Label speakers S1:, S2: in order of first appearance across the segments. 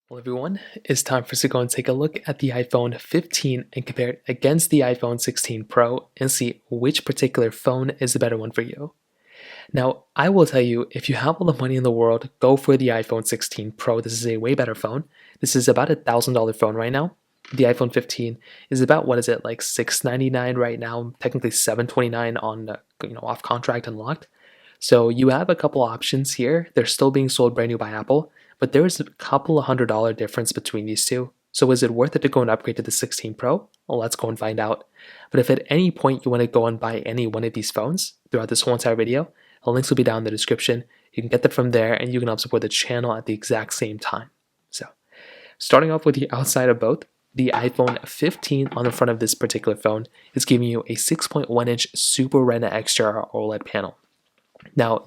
S1: Well, everyone, it's time for us to go and take a look at the iPhone 15 and compare it against the iPhone 16 Pro and see which particular phone is the better one for you. Now, I will tell you, if you have all the money in the world, go for the iPhone 16 Pro. This is a way better phone. This is about $1,000 phone right now. The iPhone 15 is about, what is it, like $699 right now, technically $729 on off contract and locked. So you have a couple options here. They're still being sold brand new by Apple, but there is a couple of $100 difference between these two. So is it worth it to go and upgrade to the 16 Pro? Well, let's go and find out. But if at any point you want to go and buy any one of these phones throughout this whole entire video, the links will be down in the description. You can get them from there and you can help support the channel at the exact same time. So starting off with the outside of both, the iPhone 15 on the front of this particular phone is giving you a 6.1-inch Super Retina XDR OLED panel. Now,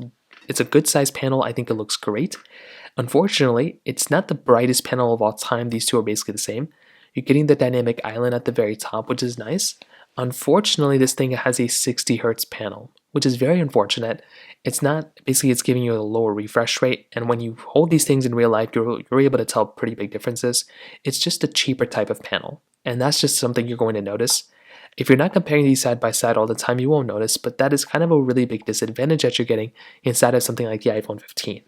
S1: it's a good sized panel. I think it looks great. Unfortunately, it's not the brightest panel of all time. These two are basically the same. You're getting the dynamic island at the very top, which is nice. Unfortunately, this thing has a 60 hertz panel, which is very unfortunate. It's giving you a lower refresh rate, and when you hold these things in real life, you're able to tell pretty big differences. It's just a cheaper type of panel, and that's just something you're going to notice. If you're not comparing these side by side all the time, you won't notice, but that is kind of a really big disadvantage that you're getting inside of something like the iPhone 15.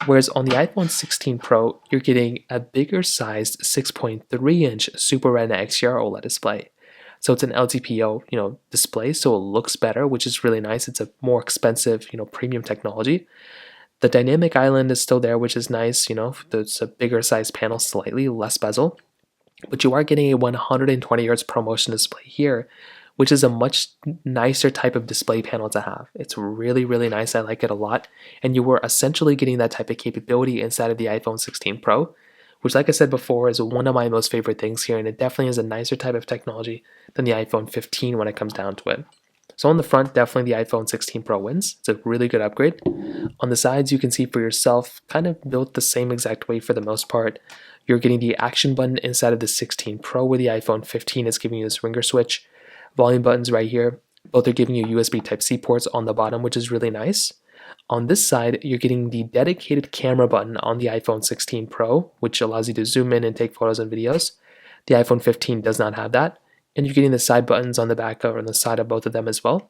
S1: Whereas on the iPhone 16 Pro, you're getting a bigger sized 6.3-inch Super Retina XDR OLED display. So it's an LTPO, display, so it looks better, which is really nice. It's a more expensive, premium technology. The dynamic island is still there, which is nice. It's a bigger size panel, slightly less bezel. But you are getting a 120 Hz ProMotion display here, which is a much nicer type of display panel to have. It's really, really nice. I like it a lot. And you were essentially getting that type of capability inside of the iPhone 16 Pro, which, like I said before, is one of my most favorite things here. And it definitely is a nicer type of technology than the iPhone 15 when it comes down to it. So on the front, definitely the iPhone 16 Pro wins. It's a really good upgrade. On the sides, you can see for yourself, kind of built the same exact way for the most part. You're getting the action button inside of the 16 Pro, where the iPhone 15 is giving you this ringer switch. Volume buttons right here. Both are giving you USB Type-C ports on the bottom, which is really nice. On this side, you're getting the dedicated camera button on the iPhone 16 Pro, which allows you to zoom in and take photos and videos. The iPhone 15 does not have that. And you're getting the side buttons on the back or on the side of both of them as well.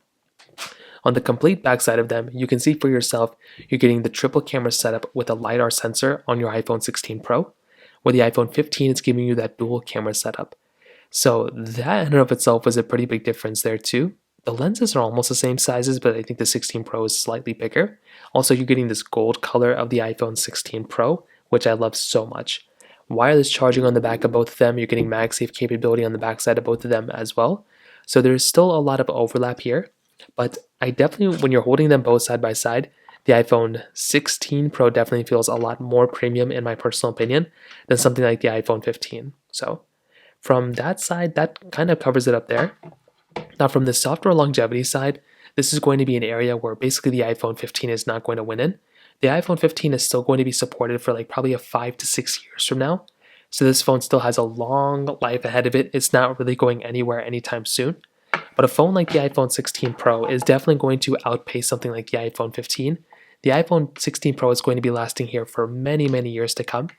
S1: On the complete back side of them, you can see for yourself, you're getting the triple camera setup with a LiDAR sensor on your iPhone 16 Pro, where the iPhone 15 is giving you that dual camera setup. So that in and of itself is a pretty big difference there too. The lenses are almost the same sizes, but I think the 16 Pro is slightly bigger. Also, you're getting this gold color of the iPhone 16 Pro, which I love so much. Wireless charging on the back of both of them. You're getting MagSafe capability on the back side of both of them as well. So there's still a lot of overlap here, but I definitely, when you're holding them both side by side, the iPhone 16 Pro definitely feels a lot more premium in my personal opinion than something like the iPhone 15. So from that side, that kind of covers it up there. Now from the software longevity side, this is going to be an area where basically the iPhone 15 is not going to win in. The iPhone 15 is still going to be supported for probably a 5 to 6 years from now. So this phone still has a long life ahead of it. It's not really going anywhere anytime soon. But a phone like the iPhone 16 Pro is definitely going to outpace something like the iPhone 15. The iPhone 16 Pro is going to be lasting here for many, many years to come.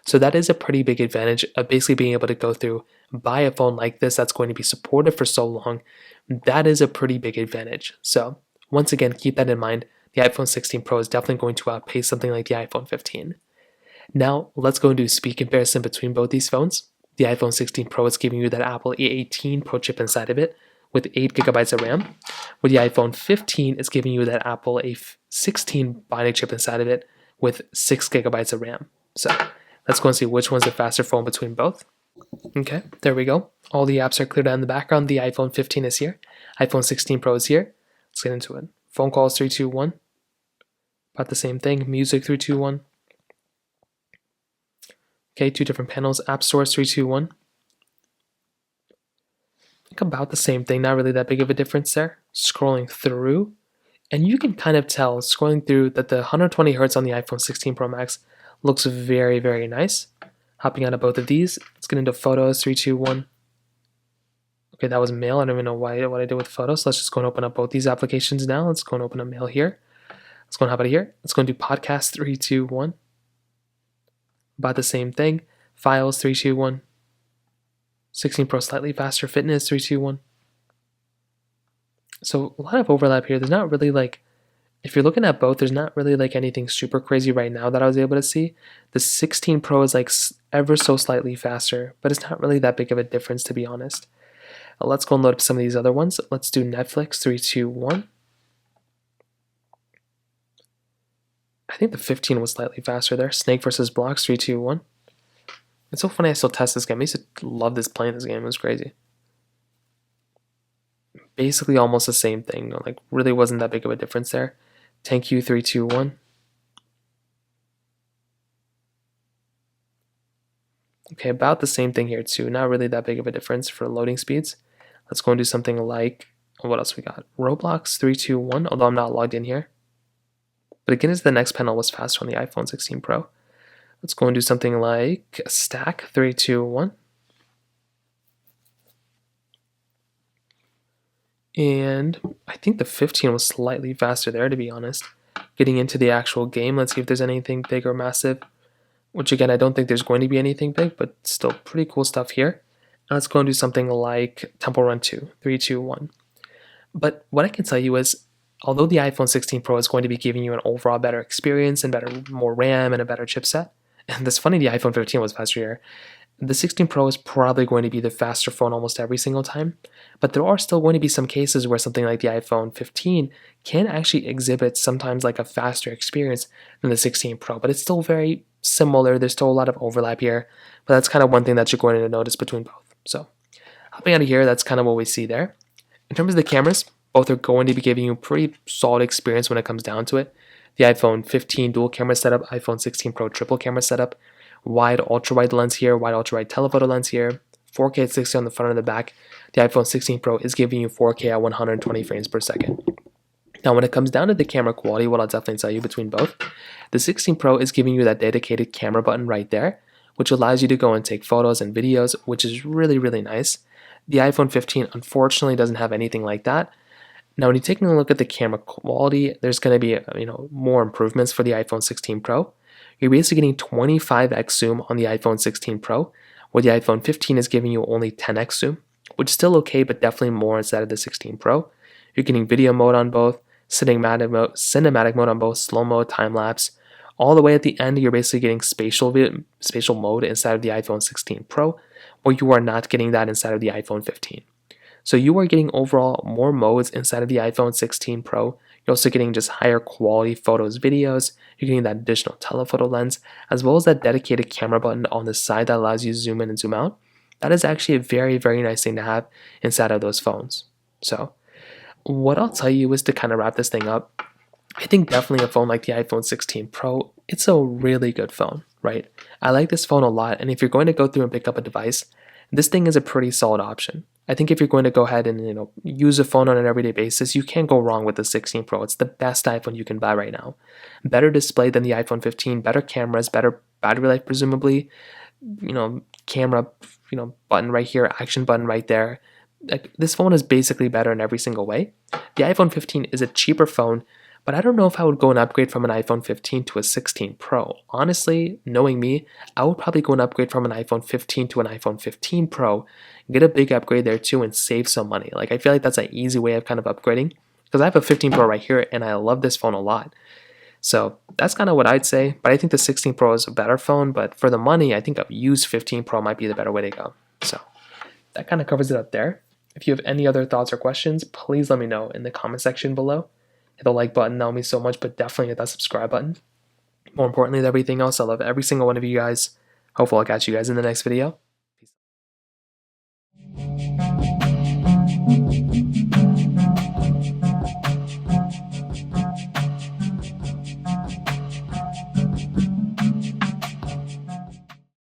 S1: So that is a pretty big advantage of basically being able to go through, buy a phone like this that's going to be supported for so long. That is a pretty big advantage. So once again, keep that in mind. The iPhone 16 Pro is definitely going to outpace something like the iPhone 15. Now, let's go and do a speed comparison between both these phones. The iPhone 16 Pro is giving you that Apple A18 Pro chip inside of it with 8 gigabytes of RAM, where the iPhone 15 is giving you that Apple A16 Bionic chip inside of it with 6 gigabytes of RAM. So let's go and see which one's the faster phone between both. Okay, there we go. All the apps are cleared out in the background. The iPhone 15 is here. iPhone 16 Pro is here. Let's get into it. Phone calls 3, 2, 1. About the same thing. Music 3, 2, 1. Okay, 2 different panels. App stores 3, 2, 1. I think about the same thing. Not really that big of a difference there. Scrolling through. And you can kind of tell, scrolling through, that the 120 Hz on the iPhone 16 Pro Max looks very, very nice. Hopping out of both of these. Let's get into photos 3, 2, 1. Okay, that was mail. I don't even know what I did with photos. Let's just go and open up both these applications now. Let's go and open up mail here. Let's go and hop out of here. Let's go and do podcast 3, 2, 1. About the same thing. Files 321. 16 Pro slightly faster. Fitness 321. So a lot of overlap here. There's not really like, if you're looking at both, there's not really like anything super crazy right now that I was able to see. The 16 Pro is like ever so slightly faster, but it's not really that big of a difference, to be honest. Let's go and load up some of these other ones. Let's do Netflix 321. I think the 15 was slightly faster there. Snake versus Blocks 321. It's so funny I still test this game. I used to love playing this game. It was crazy. Basically almost the same thing. Like really wasn't that big of a difference there. Thank you 321. Okay, about the same thing here too. Not really that big of a difference for loading speeds. Let's go and do something like, what else we got? Roblox 321, although I'm not logged in here. But again, as the next panel was faster on the iPhone 16 Pro. Let's go and do something like Stack 321. And I think the 15 was slightly faster there, to be honest. Getting into the actual game, let's see if there's anything big or massive. Which again, I don't think there's going to be anything big, but still pretty cool stuff here. Now let's go and do something like Temple Run 2, 321. But what I can tell you is, although the iPhone 16 Pro is going to be giving you an overall better experience and more RAM and a better chipset, and it's funny the iPhone 15 was faster here, the 16 Pro is probably going to be the faster phone almost every single time, but there are still going to be some cases where something like the iPhone 15 can actually exhibit sometimes like a faster experience than the 16 Pro, but it's still very similar. There's still a lot of overlap here, but that's kind of one thing that you're going to notice between both. So hopping out of here, that's kind of what we see there. In terms of the cameras, both are going to be giving you a pretty solid experience when it comes down to it. The iPhone 15 dual camera setup, iPhone 16 Pro triple camera setup, wide ultra-wide lens here, wide ultra-wide telephoto lens here, 4K at 60 on the front and the back. The iPhone 16 Pro is giving you 4K at 120 frames per second. Now, when it comes down to the camera quality, what I'll definitely tell you between both, the 16 Pro is giving you that dedicated camera button right there, which allows you to go and take photos and videos, which is really, really nice. The iPhone 15 unfortunately doesn't have anything like that. Now, when you're taking a look at the camera quality, there's going to be more improvements for the iPhone 16 Pro. You're basically getting 25x zoom on the iPhone 16 Pro, where the iPhone 15 is giving you only 10x zoom, which is still okay, but definitely more instead of the 16 Pro. You're getting video mode on both, cinematic mode on both, slow mode, time lapse. All the way at the end, you're basically getting spatial mode inside of the iPhone 16 Pro, where you are not getting that inside of the iPhone 15. So you are getting overall more modes inside of the iPhone 16 Pro. You're also getting just higher quality photos, videos. You're getting that additional telephoto lens, as well as that dedicated camera button on the side that allows you to zoom in and zoom out. That is actually a very, very nice thing to have inside of those phones. So what I'll tell you is to kind of wrap this thing up. I think definitely a phone like the iPhone 16 Pro, it's a really good phone, right? I like this phone a lot, and if you're going to go through and pick up a device, this thing is a pretty solid option. I think if you're going to go ahead and use a phone on an everyday basis, you can't go wrong with the 16 Pro. It's the best iPhone you can buy right now. Better display than the iPhone 15, better cameras, better battery life presumably. Camera, button right here, action button right there. Like, this phone is basically better in every single way. The iPhone 15 is a cheaper phone, but I don't know if I would go and upgrade from an iPhone 15 to a 16 Pro. Honestly, knowing me, I would probably go and upgrade from an iPhone 15 to an iPhone 15 Pro, get a big upgrade there too, and save some money. Like, I feel like that's an easy way of kind of upgrading, because I have a 15 Pro right here, and I love this phone a lot. So that's kind of what I'd say, but I think the 16 Pro is a better phone, but for the money, I think a used 15 Pro might be the better way to go. So that kind of covers it up there. If you have any other thoughts or questions, please let me know in the comment section below. Hit the like button, that would mean so much, but definitely hit that subscribe button. More importantly than everything else, I love every single one of you guys. Hopefully I'll catch you guys in the next video.